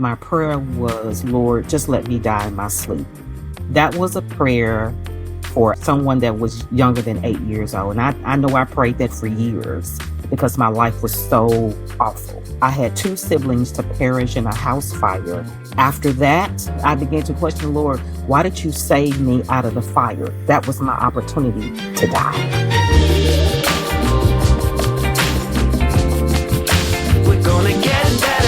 My prayer was, Lord, just let me die in my sleep. That was a prayer for someone that was younger than 8 years old. And I know I prayed that for years because my life was so awful. I had two siblings to perish in a house fire. After that, I began to question, Lord, why did you save me out of the fire? That was my opportunity to die. We're gonna get better.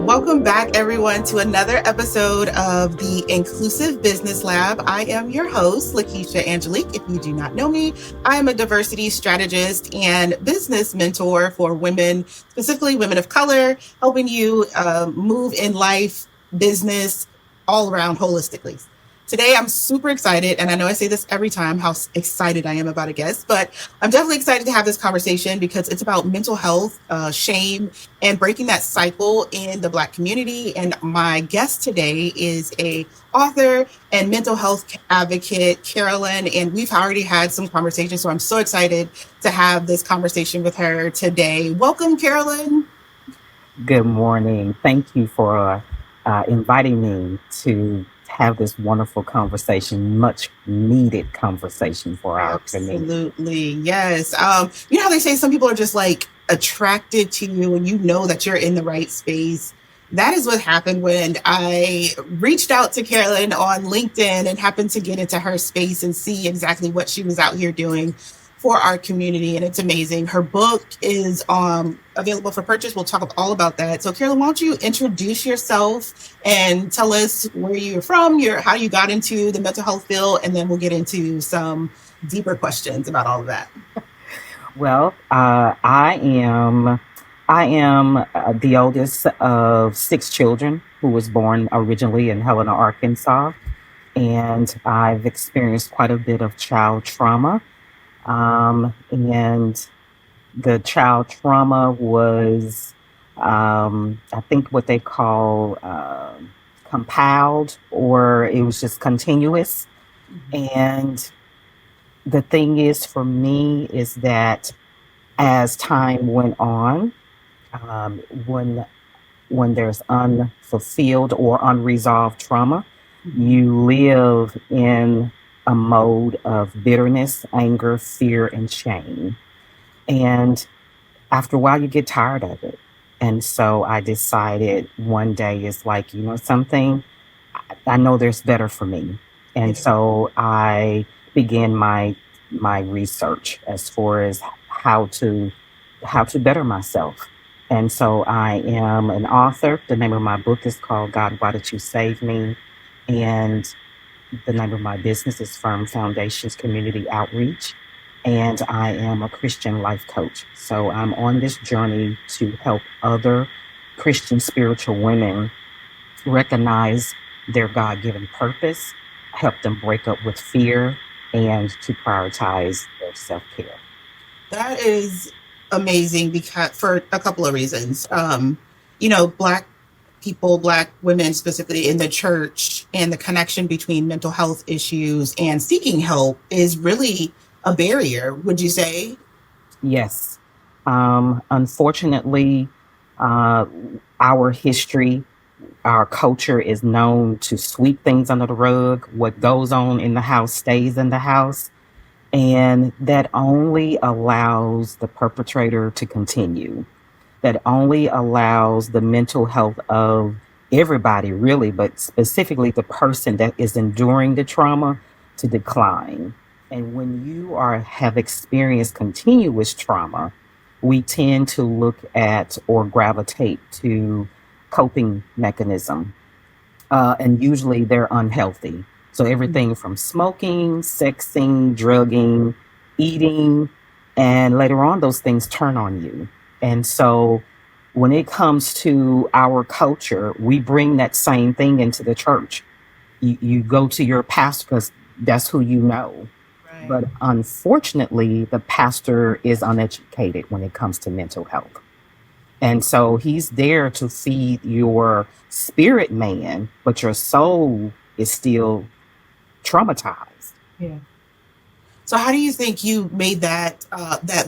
Welcome back, everyone, to another episode of the Inclusive Business Lab. I am your host, Lakeisha Angelique. If you do not know me, I am a diversity strategist and business mentor for women, specifically women of color, helping you move in life, business, all around holistically. Today, I'm super excited, and I know I say this every time, how excited I am about a guest, but I'm definitely excited to have this conversation because it's about mental health, shame, and breaking that cycle in the Black community. And my guest today is a author and mental health advocate, Carolyn, and we've already had some conversations, so I'm so excited to have this conversation with her today. Welcome, Carolyn. Good morning. Thank you for inviting me to have this wonderful conversation, much needed conversation for our community. Absolutely. Yes. You know how they say some people are just like attracted to you and you know that you're in the right space. That is what happened when I reached out to Carolyn on LinkedIn and happened to get into her space and see exactly what she was out here doing for our community. And it's amazing. Her book is available for purchase. We'll talk all about that. So Carolyn, why don't you introduce yourself and tell us where you're from, how you got into the mental health field, and then we'll get into some deeper questions about all of that. Well, I am the oldest of six children who was born originally in Helena, Arkansas, and I've experienced quite a bit of child trauma. And the child trauma was, I think, what they call compiled, or it was just continuous. And the thing is, for me, is that as time went on, when there's unfulfilled or unresolved trauma, you live in a mode of bitterness, anger, fear, and shame. And after a while, you get tired of it. And so I decided one day, it's like, you know something, I know there's better for me. And so I began my research as far as how to better myself. And so I am an author. The name of my book is called God, Why Did You Save Me? And the name of my business is Firm Foundations Community Outreach. And I am a Christian life coach. So I'm on this journey to help other Christian spiritual women recognize their God-given purpose, help them break up with fear, and to prioritize their self-care. That is amazing because for a couple of reasons. Black people, Black women specifically in the church, and the connection between mental health issues and seeking help is really a barrier, would you say? Yes. Unfortunately, our history, our culture is known to sweep things under the rug. What goes on in the house stays in the house. And that only allows the perpetrator to continue. That only allows the mental health of everybody, really, but specifically the person that is enduring the trauma to decline. And when you have experienced continuous trauma, we tend to look at or gravitate to coping mechanism. And usually they're unhealthy. So everything from smoking, sexing, drugging, eating, and later on those things turn on you. And so when it comes to our culture, we bring that same thing into the church. You go to your pastor because that's who you know. Right. But unfortunately, the pastor is uneducated when it comes to mental health. And so he's there to feed your spirit man, but your soul is still traumatized. Yeah. So how do you think you made that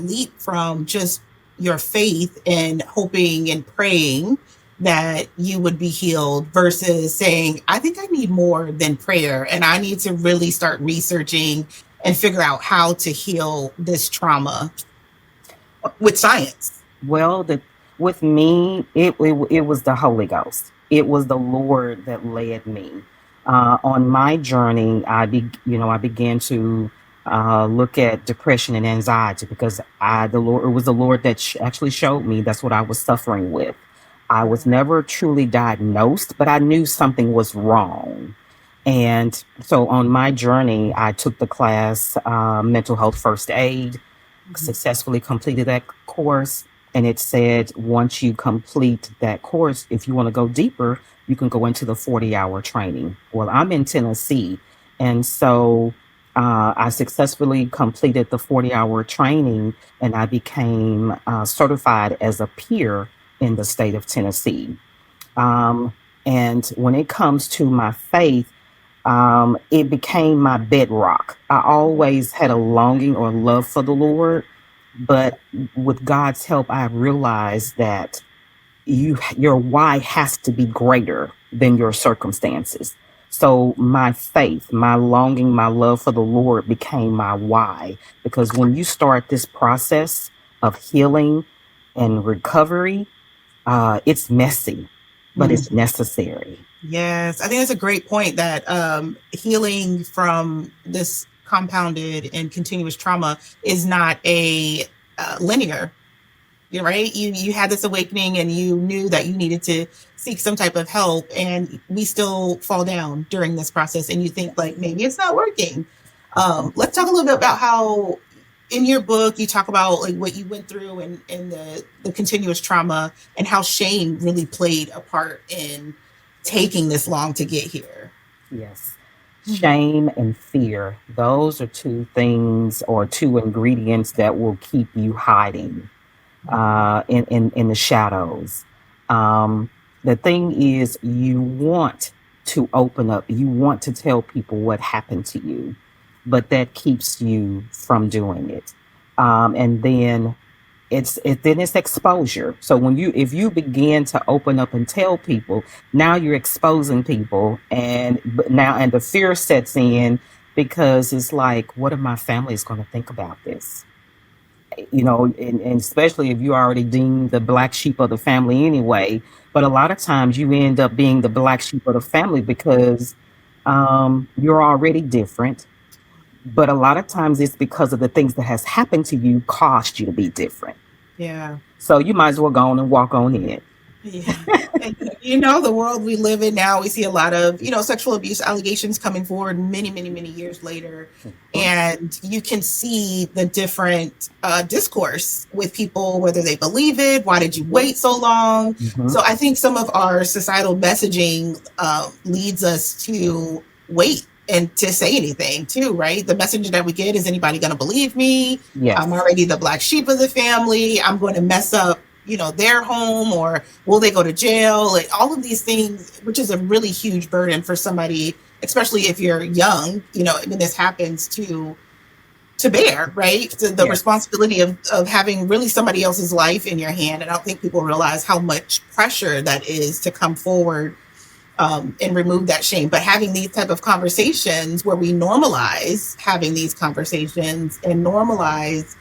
leap from just your faith and hoping and praying that you would be healed versus saying, I think I need more than prayer and I need to really start researching and figure out how to heal this trauma with science? Well, with me, it was the Holy Ghost. It was the Lord that led me on my journey. I began to look at depression and anxiety because the Lord, it was the Lord that actually showed me that's what I was suffering with. I was never truly diagnosed, but I knew something was wrong. And so on my journey, I took the class, mental health first aid, successfully completed that course. And it said, once you complete that course, if you want to go deeper, you can go into the 40-hour training. Well, I'm in Tennessee. And so I successfully completed the 40-hour training and I became certified as a peer in the state of Tennessee. Um, and when it comes to my faith, it became my bedrock. I always had a longing or love for the Lord, but with God's help, I realized that your why has to be greater than your circumstances. So my faith, my longing, my love for the Lord became my why. Because when you start this process of healing and recovery, it's messy, but it's necessary. Yes, I think that's a great point that healing from this compounded and continuous trauma is not a linear. You're right. You had this awakening and you knew that you needed to seek some type of help, and we still fall down during this process. And you think like maybe it's not working. Let's talk a little bit about how in your book you talk about like what you went through and the continuous trauma and how shame really played a part in taking this long to get here. Yes. Shame and fear. Those are two things or two ingredients that will keep you hiding in the shadows. The thing is, you want to open up, you want to tell people what happened to you, but that keeps you from doing it. And then it's exposure. So if you begin to open up and tell people, now you're exposing people, and the fear sets in because it's like, what if my family is going to think about this? And especially if you already deemed the black sheep of the family anyway. But a lot of times you end up being the black sheep of the family because you're already different. But a lot of times it's because of the things that has happened to you caused you to be different. Yeah. So you might as well go on and walk on in. Yeah. And, the world we live in now, we see a lot of, sexual abuse allegations coming forward many, many, many years later. And you can see the different discourse with people, whether they believe it, why did you wait so long? So I think some of our societal messaging leads us to wait and to say anything too, right? The message that we get is, anybody going to believe me? Yes. I'm already the black sheep of the family. I'm going to mess up their home, or will they go to jail? Like all of these things, which is a really huge burden for somebody, especially if you're young, when this happens to bear, right? The Yes. responsibility of having really somebody else's life in your hand. And I don't think people realize how much pressure that is to come forward and remove that shame. But having these type of conversations where we normalize having these conversations and normalize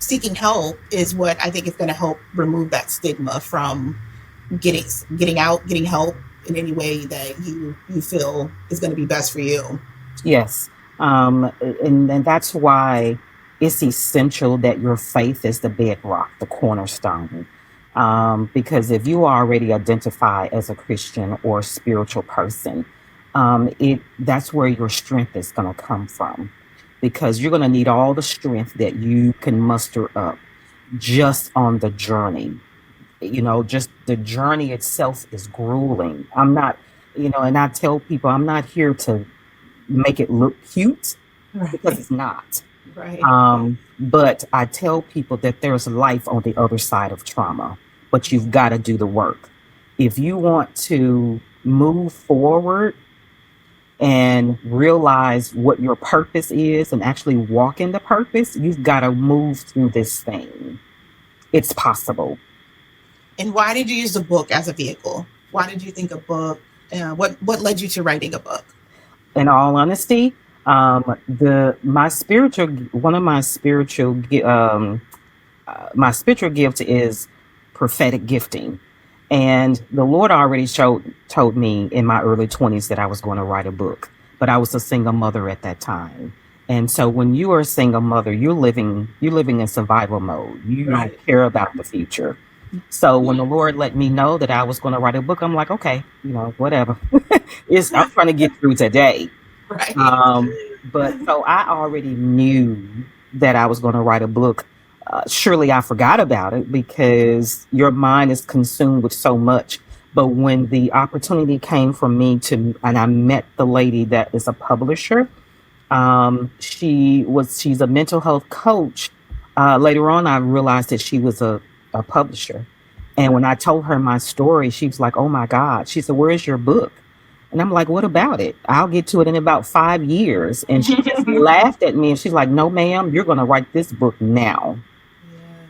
seeking help is what I think is going to help remove that stigma from getting help in any way that you feel is going to be best for you. Yes. And that's why it's essential that your faith is the bedrock, the cornerstone. Because if you already identify as a Christian or a spiritual person, that's where your strength is going to come from. Because you're going to need all the strength that you can muster up just on the journey. Just the journey itself is grueling. I'm not, and I tell people I'm not here to make it look cute because it's not. Right. But I tell people that there's life on the other side of trauma, but you've got to do the work. If you want to move forward and realize what your purpose is and actually walk in the purpose, you've got to move through this thing. It's possible. And why did you use the book as a vehicle? Why did you think a book? What led you to writing a book? In all honesty, the my spiritual one of my spiritual gift is prophetic gifting. And the Lord already told me in my early 20s that I was going to write a book, but I was a single mother at that time. And so when you are a single mother, you're living in survival mode. You Right. don't care about the future. So when the Lord let me know that I was going to write a book, I'm like, okay, whatever. I'm trying to get through today. Right. But so I already knew that I was going to write a book. Surely I forgot about it because your mind is consumed with so much. But when the opportunity came for me and I met the lady that is a publisher, she's a mental health coach. Later on, I realized that she was a publisher. And when I told her my story, she was like, oh my God. She said, where's your book? And I'm like, what about it? I'll get to it in about 5 years. And she just laughed at me and she's like, no, ma'am, you're going to write this book now.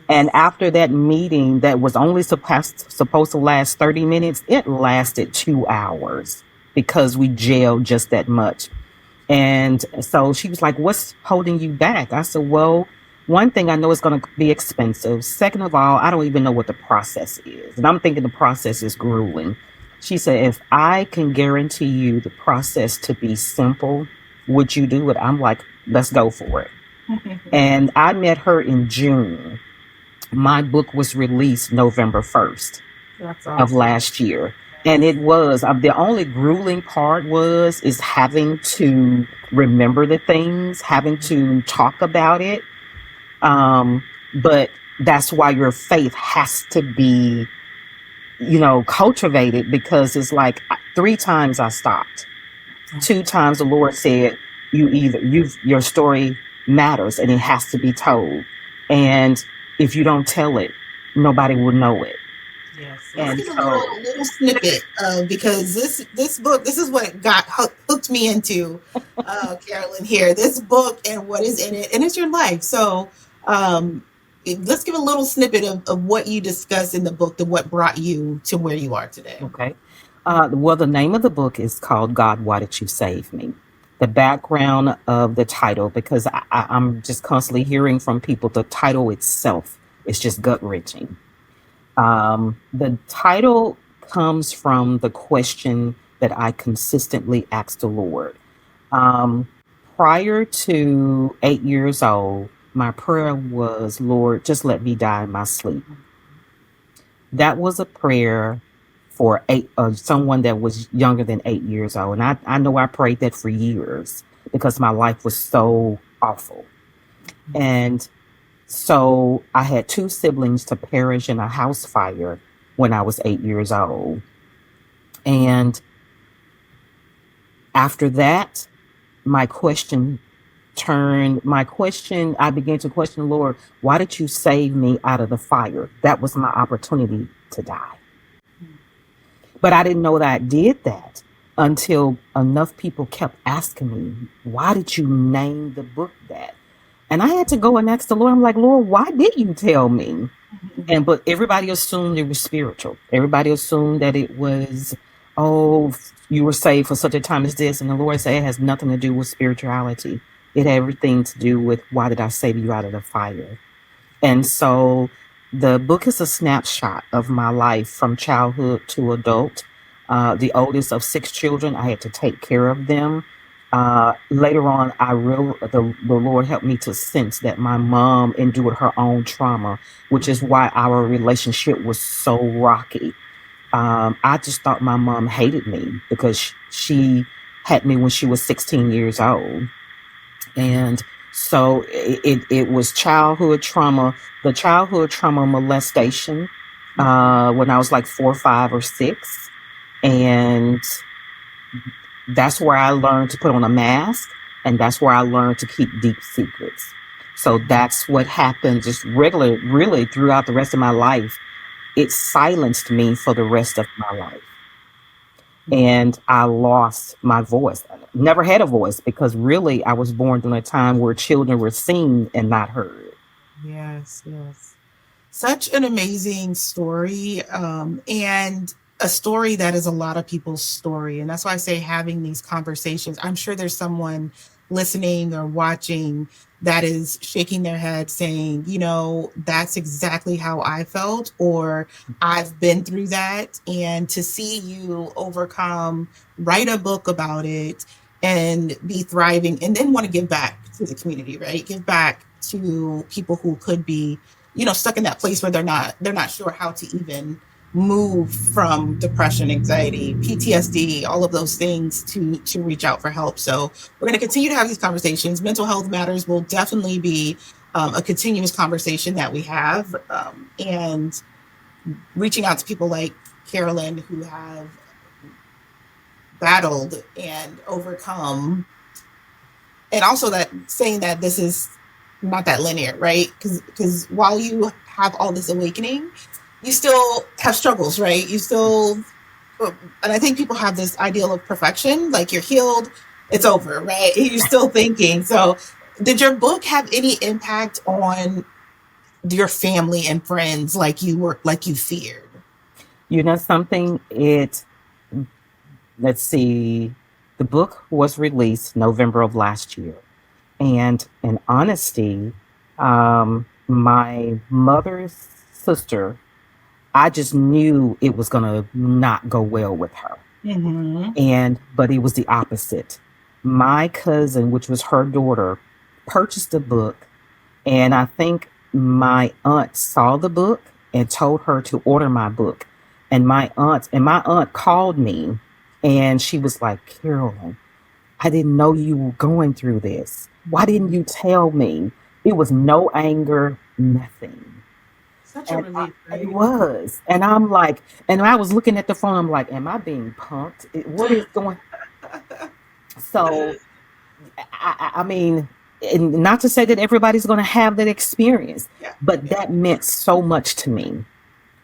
And after that meeting that was only supposed to last 30 minutes, it lasted 2 hours because we gelled just that much. And so she was like, what's holding you back? I said, well, one thing I know is going to be expensive. Second of all, I don't even know what the process is. And I'm thinking the process is grueling. She said, if I can guarantee you the process to be simple, would you do it? I'm like, let's go for it. And I met her in June. My book was released November 1st of last year. And it was the only grueling part is having to remember the things, having to talk about it. But that's why your faith has to be, cultivated, because it's like 3 times I stopped. 2 times the Lord said, your story matters and it has to be told. And if you don't tell it, nobody will know it. Yes. And Let's give a little snippet because this book, this is what got hooked me into Carolyn here. This book and what is in it, and it's your life. So let's give a little snippet of what you discuss in the book, and what brought you to where you are today. Okay. Well, the name of the book is called God, Why Did You Save Me? The background of the title, because I'm just constantly hearing from people, the title itself is just gut-wrenching. The title comes from the question that I consistently ask the Lord. Prior to 8 years old, my prayer was, Lord, just let me die in my sleep. That was a prayer for someone that was younger than 8 years old. And I know I prayed that for years because my life was so awful. And so I had 2 siblings to perish in a house fire when I was 8 years old. And after that, I began to question, Lord, why did you save me out of the fire? That was my opportunity to die. But I didn't know that I did that until enough people kept asking me, why did you name the book that? And I had to go and ask the Lord. I'm like, Lord, why did you tell me? But everybody assumed it was spiritual. Everybody assumed that it was, oh, you were saved for such a time as this. And the Lord said it has nothing to do with spirituality. It had everything to do with why did I save you out of the fire? And so the book is a snapshot of my life from childhood to adult. The oldest of 6 children, I had to take care of them. Later on, the Lord helped me to sense that my mom endured her own trauma, which is why our relationship was so rocky. I just thought my mom hated me because she had me when she was 16 years old. And so it was childhood trauma, the childhood trauma molestation, when I was like 4, 5, or 6. And that's where I learned to put on a mask. And that's where I learned to keep deep secrets. So that's what happened just really throughout the rest of my life. It silenced me for the rest of my life. And I lost my voice. I never had a voice because really I was born during a time where children were seen and not heard. Yes, yes. Such an amazing story, and a story that is a lot of people's story. And that's why I say having these conversations. I'm sure there's someone listening or watching that is shaking their head saying, that's exactly how I felt, or I've been through that. And to see you overcome, write a book about it, and be thriving, and then want to give back to the community, right? Give back to people who could be stuck in that place where they're not sure how to even move from depression, anxiety, PTSD, all of those things to reach out for help. So we're going to continue to have these conversations. Mental health matters will definitely be a continuous conversation that we have, and reaching out to people like Carolyn who have battled and overcome, and also that saying that this is not that linear, right? Because while you have all this awakening, you still have struggles, right? You still, and I think people have this ideal of perfection, like you're healed, it's over, right? You're still thinking. So, did your book have any impact on your family and friends like you feared? Something, let's see, the book was released November of last year. And in honesty, my mother's sister, I just knew it was going to not go well with her. But it was the opposite. My cousin, which was her daughter, purchased the book. And I think my aunt saw the book and told her to order my book. And my aunt called me and she was like, Carolyn, I didn't know you were going through this. Why didn't you tell me? It was no anger, nothing. Such a relief, right? It was. And I'm like, and I was looking at the phone, I'm like, am I being punked? What is going? So, I mean, and not to say that everybody's going to have that experience, Yeah. but that meant so much to me.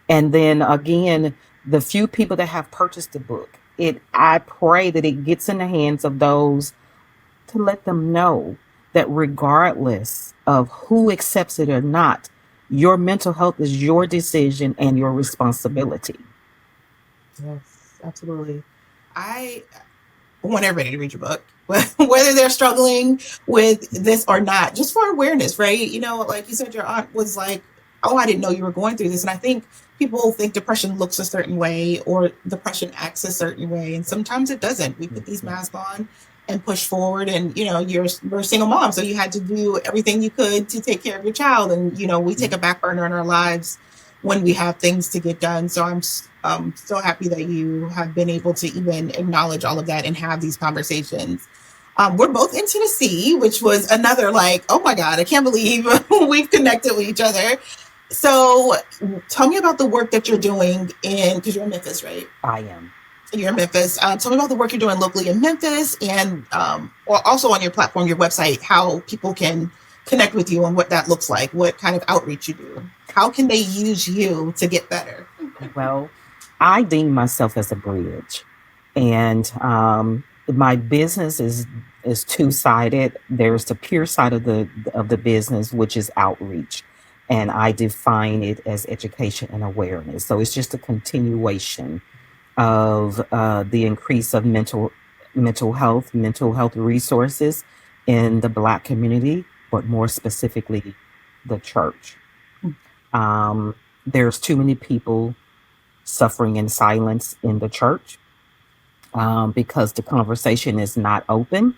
And then again, the few people that have purchased the book, I pray that it gets in the hands of those to let them know that regardless of who accepts it or not, your mental health is your decision and your responsibility. Yes, absolutely. I want everybody to read your book, whether they're struggling with this or not, just for awareness, right? Like you said, your aunt was like, oh, I didn't know you were going through this. And I think people think depression looks a certain way or depression acts a certain way. And sometimes it doesn't. We put these masks on and push forward. And, you're a single mom. So you had to do everything you could to take care of your child. And, we take a back burner in our lives when we have things to get done. So I'm so happy that you have been able to even acknowledge all of that and have these conversations. We're both in Tennessee, which was another like, oh my God, I can't believe we've connected with each other. So tell me about the work that you're doing because you're in Memphis, right? I am. You're in Memphis. Tell me about the work you're doing locally in Memphis and or also on your platform, your website, how people can connect with you and what that looks like, what kind of outreach you do. How can they use you to get better? Well, I deem myself as a bridge, and my business is two-sided. There's the pure side of the business, which is outreach, and I define it as education and awareness. So it's just a continuation of the increase of mental health resources in the Black community, but more specifically, the church. There's too many people suffering in silence in the church because the conversation is not open.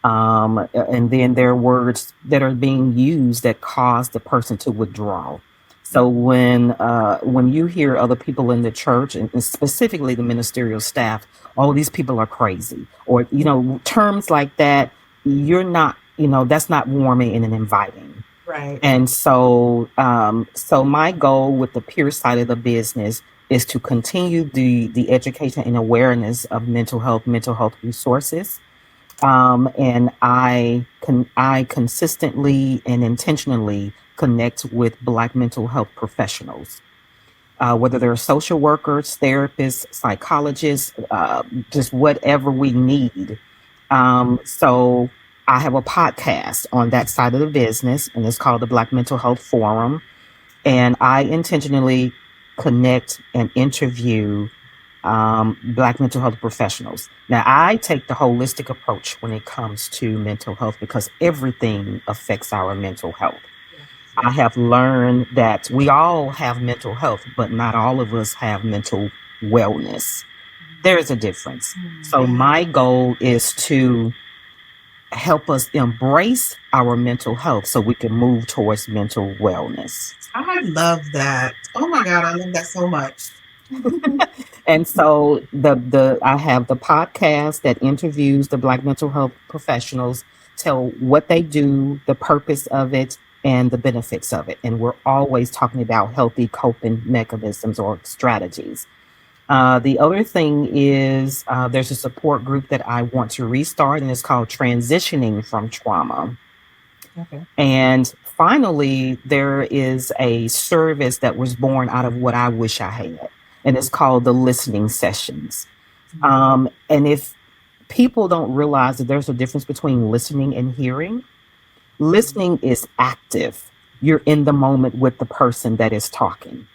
And then there are words that are being used that cause the person to withdraw. So when you hear other people in the church, and specifically the ministerial staff, all these people are crazy, or terms like that, you're not, that's not warming and inviting. Right. And so my goal with the pure side of the business is to continue the education and awareness of mental health resources. And I consistently and intentionally connect with Black mental health professionals, whether they're social workers, therapists, psychologists, just whatever we need. So I have a podcast on that side of the business, and it's called the Black Mental Health Forum. And I intentionally connect and interview Black mental health professionals. Now, I take the holistic approach when it comes to mental health because everything affects our mental health. I have learned that we all have mental health, but not all of us have mental wellness. There is a difference. So, my goal is to help us embrace our mental health so we can move towards mental wellness. I love that. Oh my God, I love that so much. And so the I have the podcast that interviews the Black mental health professionals, tell what they do, the purpose of it, and the benefits of it. And we're always talking about healthy coping mechanisms or strategies. The other thing is there's a support group that I want to restart, and it's called Transitioning from Trauma. Okay. And finally, there is a service that was born out of what I wish I had, and it's called the listening sessions. And if people don't realize that there's a difference between listening and hearing, listening is active. You're in the moment with the person that is talking.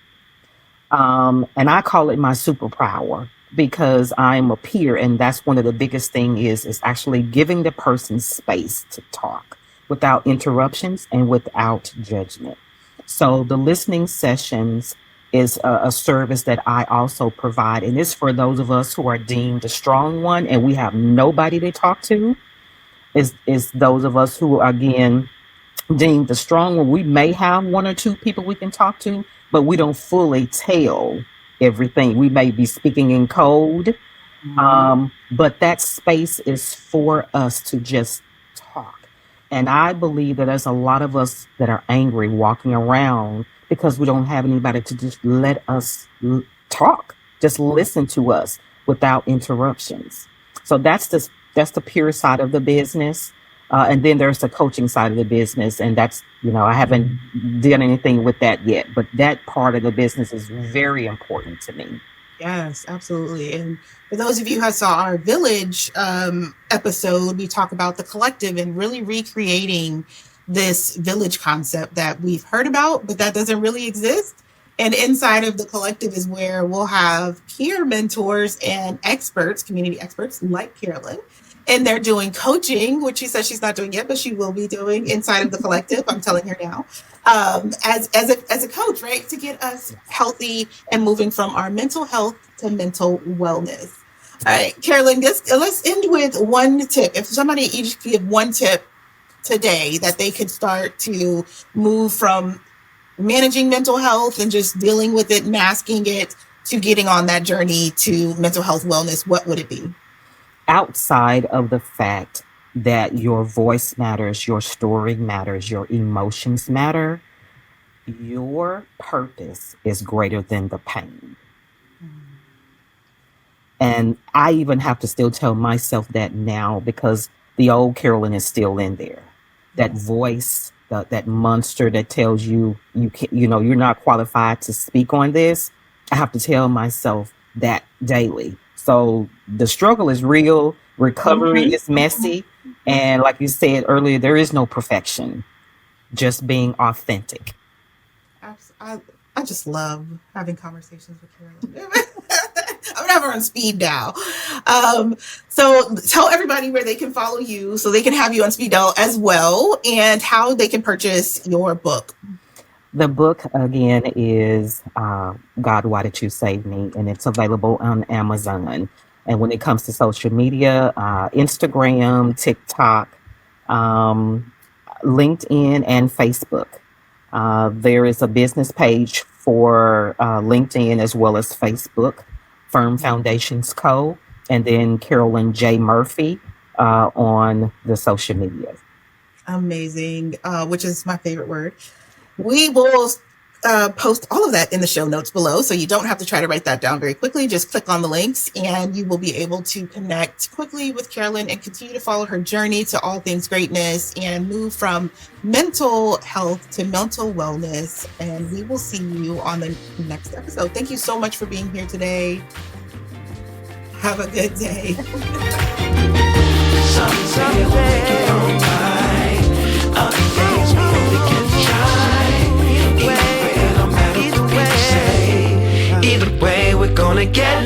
And I call it my superpower because I'm a peer, and that's one of the biggest thing is actually giving the person space to talk without interruptions and without judgment. So the listening sessions is a service that I also provide, and it's for those of us who are deemed the strong one and we have nobody to talk to. Is those of us who are again deemed the strong one. We may have one or two people we can talk to, but we don't fully tell everything. We may be speaking in code, but that space is for us to just talk. And I believe that there's a lot of us that are angry walking around because we don't have anybody to just let us talk, just listen to us without interruptions. So that's the pure side of the business. And then there's the coaching side of the business. And that's, I haven't done anything with that yet, but that part of the business is very important to me. Yes, absolutely. And for those of you who saw our village episode, we talk about the collective and really recreating this village concept that we've heard about, but that doesn't really exist. And inside of the collective is where we'll have peer mentors and experts, community experts like Carolyn. And they're doing coaching, which she says she's not doing yet, but she will be doing inside of the collective. I'm telling her now, as a coach, right, to get us healthy and moving from our mental health to mental wellness. All right, Carolyn, let's end with one tip. If somebody each give one tip today that they could start to move from managing mental health and just dealing with it, masking it, to getting on that journey to mental health wellness, what would it be? Outside of the fact that your voice matters, your story matters, your emotions matter, your purpose is greater than the pain. And I even have to still tell myself that now because the old Carolyn is still in there. That voice, that monster that tells you you're not qualified to speak on this. I have to tell myself that daily. So the struggle is real. Recovery is messy. And like you said earlier, there is no perfection, just being authentic. I just love having conversations with Carolyn. I'm gonna have her on speed dial. So tell everybody where they can follow you so they can have you on speed dial as well, and how they can purchase your book. The book, again, is God, Why Did You Save Me? And it's available on Amazon. And when it comes to social media, Instagram, TikTok, LinkedIn, and Facebook. There is a business page for LinkedIn as well as Facebook, Firm Foundations Co., and then Carolyn J. Murphy on the social media. Amazing, which is my favorite word. We will post all of that in the show notes below, so you don't have to try to write that down very quickly. Just click on the links and you will be able to connect quickly with Carolyn and continue to follow her journey to all things greatness and move from mental health to mental wellness. And we will see you on the next episode. Thank you so much for being here today. Have a good day. Someday we'll make it alright. Other days we only can try. Even when gonna get